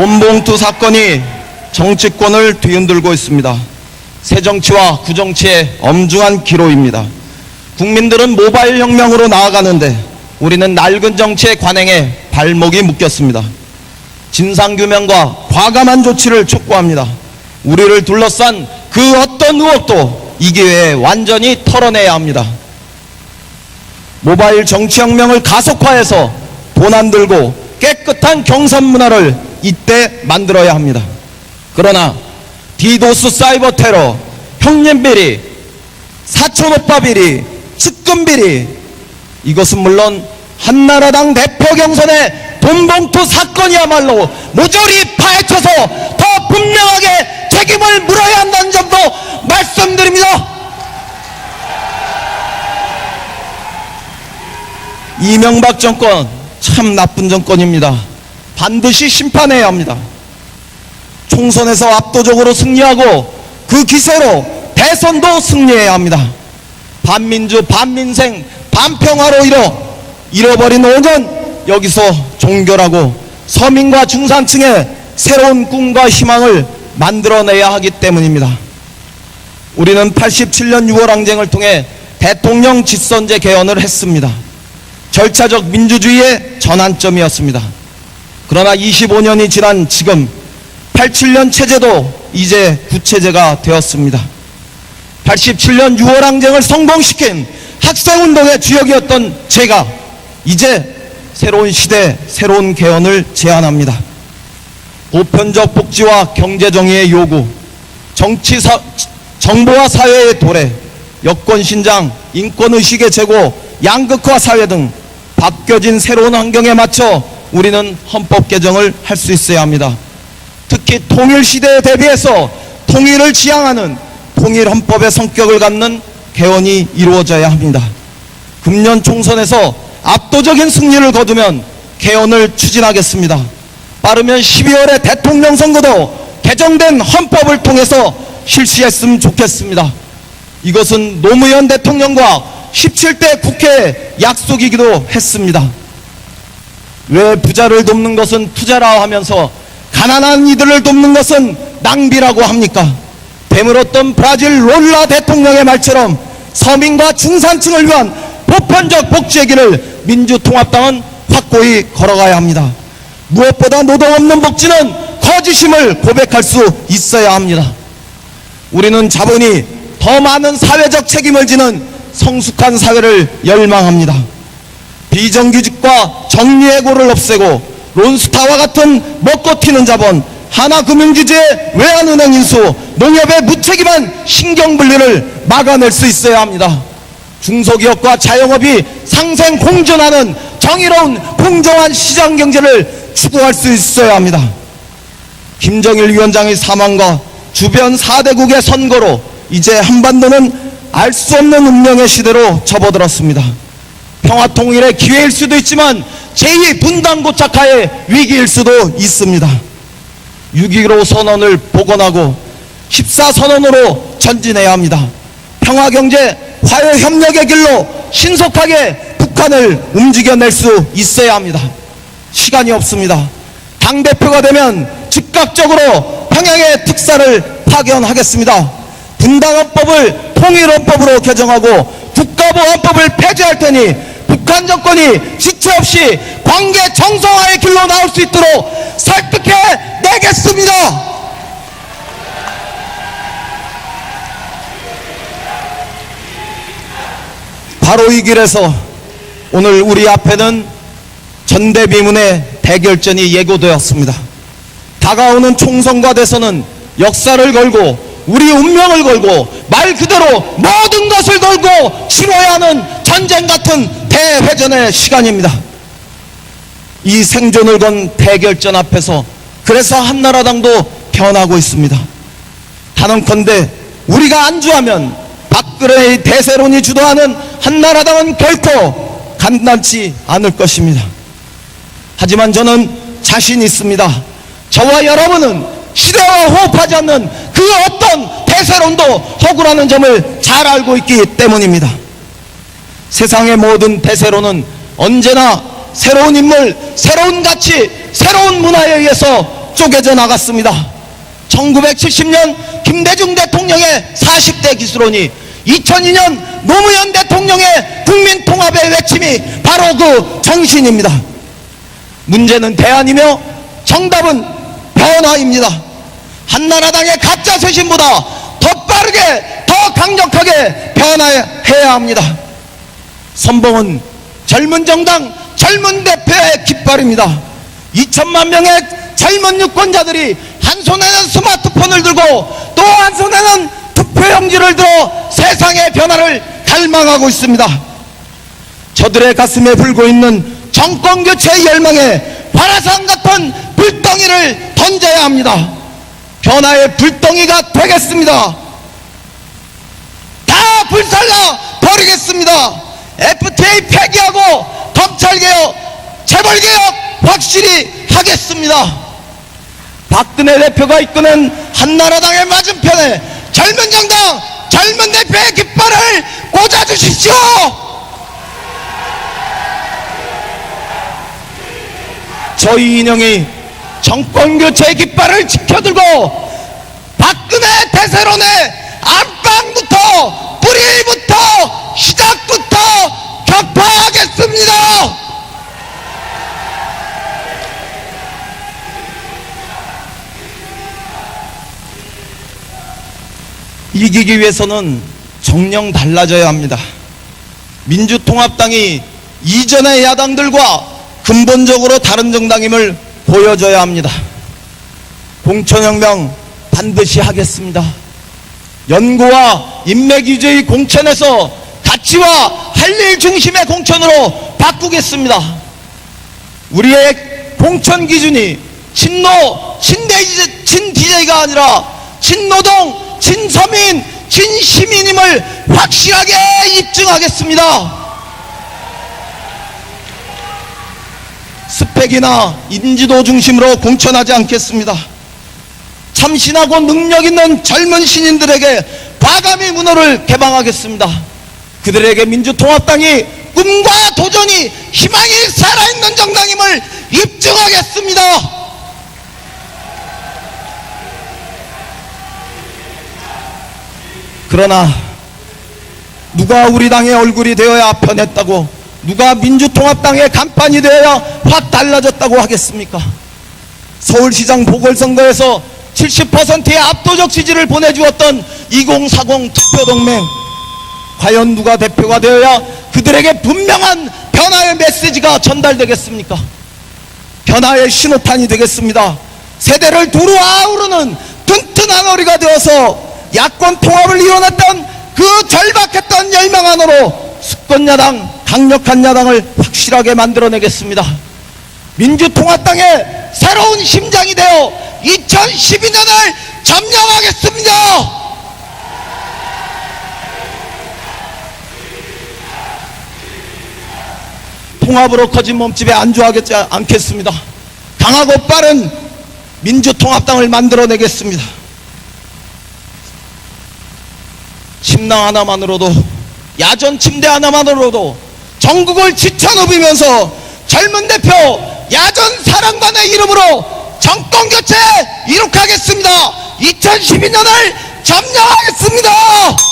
돈봉투 사건이 정치권을 뒤흔들고 있습니다. 새정치와 구정치의 엄중한 기로입니다. 국민들은 모바일 혁명으로 나아가는데 우리는 낡은 정치의 관행에 발목이 묶였습니다. 진상규명과 과감한 조치를 촉구합니다. 우리를 둘러싼 그 어떤 의혹도 이 기회에 완전히 털어내야 합니다. 모바일 정치혁명을 가속화해서 돈 안 들고 깨끗한 경선 문화를 이때 만들어야 합니다. 그러나 디도스 사이버 테러, 형님비리, 사촌오빠 비리, 측근 비리, 이것은 물론 한나라당 대표 경선의 돈봉투 사건이야말로 모조리 파헤쳐서 더 분명하게 책임을 물어야 한다는 점도 말씀드립니다. 이명박 정권 참 나쁜 정권입니다. 반드시 심판해야 합니다. 총선에서 압도적으로 승리하고 그 기세로 대선도 승리해야 합니다. 반민주, 반민생, 반평화로 잃어버린 5년, 여기서 종결하고 서민과 중산층의 새로운 꿈과 희망을 만들어내야 하기 때문입니다. 우리는 87년 6월 항쟁을 통해 대통령 직선제 개헌을 했습니다. 절차적 민주주의의 전환점이었습니다. 그러나 25년이 지난 지금 87년 체제도 이제 구체제가 되었습니다. 87년 6월 항쟁을 성공시킨 학생운동의 주역이었던 제가 이제 새로운 시대, 새로운 개헌을 제안합니다. 보편적 복지와 경제정의의 요구, 정보화 사회의 도래, 여권신장, 인권의식의 제고, 양극화 사회 등 바뀌어진 새로운 환경에 맞춰 우리는 헌법 개정을 할 수 있어야 합니다. 특히 통일시대에 대비해서 통일을 지향하는 통일헌법의 성격을 갖는 개헌이 이루어져야 합니다. 금년 총선에서 압도적인 승리를 거두면 개헌을 추진하겠습니다. 빠르면 12월에 대통령 선거도 개정된 헌법을 통해서 실시했으면 좋겠습니다. 이것은 노무현 대통령과 17대 국회 약속이기도 했습니다. 왜 부자를 돕는 것은 투자라 하면서 가난한 이들을 돕는 것은 낭비라고 합니까? 되물었던 브라질 롤라 대통령의 말처럼 서민과 중산층을 위한 보편적 복지의 길을 민주통합당은 확고히 걸어가야 합니다. 무엇보다 노동 없는 복지는 거짓임을 고백할 수 있어야 합니다. 우리는 자본이 더 많은 사회적 책임을 지는 성숙한 사회를 열망합니다. 비정규직과 정리해고를 없애고 론스타와 같은 먹고 튀는 자본, 하나금융규제의 외환은행 인수, 농협의 무책임한 신경분리를 막아낼 수 있어야 합니다. 중소기업과 자영업이 상생 공존하는 정의로운 공정한 시장경제를 추구할 수 있어야 합니다. 김정일 위원장의 사망과 주변 4대국의 선거로 이제 한반도는 알 수 없는 운명의 시대로 접어들었습니다. 평화통일의 기회일 수도 있지만 제2분단고착화의 위기일 수도 있습니다. 6.15 선언을 복원하고 14선언으로 전진해야 합니다. 평화경제, 화해협력의 길로 신속하게 북한을 움직여낼 수 있어야 합니다. 시간이 없습니다. 당대표가 되면 즉각적으로 평양의 특사를 파견하겠습니다. 분단헌법을 통일헌법으로 개정하고 국가보안법을 폐지할 테니 북한 정권이 지체 없이 관계 정상화의 길로 나올 수 있도록 설득해 내겠습니다. 바로 이 길에서 오늘 우리 앞에는 전대비문의 대결전이 예고되었습니다. 다가오는 총선과 대선은 역사를 걸고 우리 운명을 걸고 말 그대로 모든 것을 걸고 치러야 하는 전쟁 같은 대회전의 시간입니다. 이 생존을 건 대결전 앞에서 그래서 한나라당도 변하고 있습니다. 단언컨대 우리가 안주하면 박근혜의 대세론이 주도하는 한나라당은 결코 간단치 않을 것입니다. 하지만 저는 자신 있습니다. 저와 여러분은 시대와 호흡하지 않는 그 어떤 대세론도 허구라는 점을 잘 알고 있기 때문입니다. 세상의 모든 대세론은 언제나 새로운 인물, 새로운 가치, 새로운 문화에 의해서 쪼개져 나갔습니다. 1970년 김대중 대통령의 40대 기술원이 2002년 노무현 대통령의 국민통합의 외침이 바로 그 정신입니다. 문제는 대안이며 정답은 변화입니다. 한나라당의 가짜 쇄신보다 더 빠르게 더 강력하게 변화해야 합니다. 선봉은 젊은 정당 젊은 대표의 깃발입니다. 2천만 명의 젊은 유권자들이 한 손에는 스마트폰을 들고 또 한 손에는 투표용지를 들어 세상의 변화를 갈망하고 있습니다. 저들의 가슴에 불고 있는 정권교체의 열망에 화라산 같은 불덩이를 던져야 합니다. 변화의 불덩이가 되겠습니다. 다 불살라 버리겠습니다. FTA 폐기하고 검찰개혁, 재벌개혁 확실히 하겠습니다. 박근혜 대표가 이끄는 한나라당의 맞은편에 젊은 정당, 젊은 대표의 깃발을 꽂아주십시오. 저희 인형이 정권교체의 깃발을 지켜들고 박근혜 대세론의 안방부터 뿌리부터 시작부터 격파하겠습니다. 이기기 위해서는 정령 달라져야 합니다. 민주통합당이 이전의 야당들과 근본적으로 다른 정당임을 보여줘야 합니다. 공천혁명 반드시 하겠습니다. 연구와 인맥 위주의 공천에서 가치와 할 일 중심의 공천으로 바꾸겠습니다. 우리의 공천 기준이 친노, 친DJ가 아니라 친노동, 친서민, 친시민임을 확실하게 입증하겠습니다. 스펙이나 인지도 중심으로 공천하지 않겠습니다. 참신하고 능력 있는 젊은 신인들에게 과감히 문호를 개방하겠습니다. 그들에게 민주통합당이 꿈과 도전이 희망이 살아있는 정당임을 입증하겠습니다. 그러나 누가 우리 당의 얼굴이 되어야 편했다고, 누가 민주통합당의 간판이 되어야 확 달라졌다고 하겠습니까? 서울시장 보궐선거에서 70%의 압도적 지지를 보내주었던 2040 투표동맹, 과연 누가 대표가 되어야 그들에게 분명한 변화의 메시지가 전달되겠습니까? 변화의 신호탄이 되겠습니다. 세대를 두루 아우르는 튼튼한 어리가 되어서 야권 통합을 이뤄냈던 그 절박했던 열망 안으로 수권야당, 강력한 야당을 확실하게 만들어내겠습니다. 민주통합당의 새로운 심장이 되어 2012년을 점령하겠습니다. 통합으로 커진 몸집에 안주하지 않겠습니다. 강하고 빠른 민주통합당을 만들어내겠습니다. 침낭 하나만으로도, 야전 침대 하나만으로도 전국을 지쳐누비면서 젊은 대표 야전 사랑관의 이름으로 정권교체 이룩하겠습니다. 2012년을 점령하겠습니다.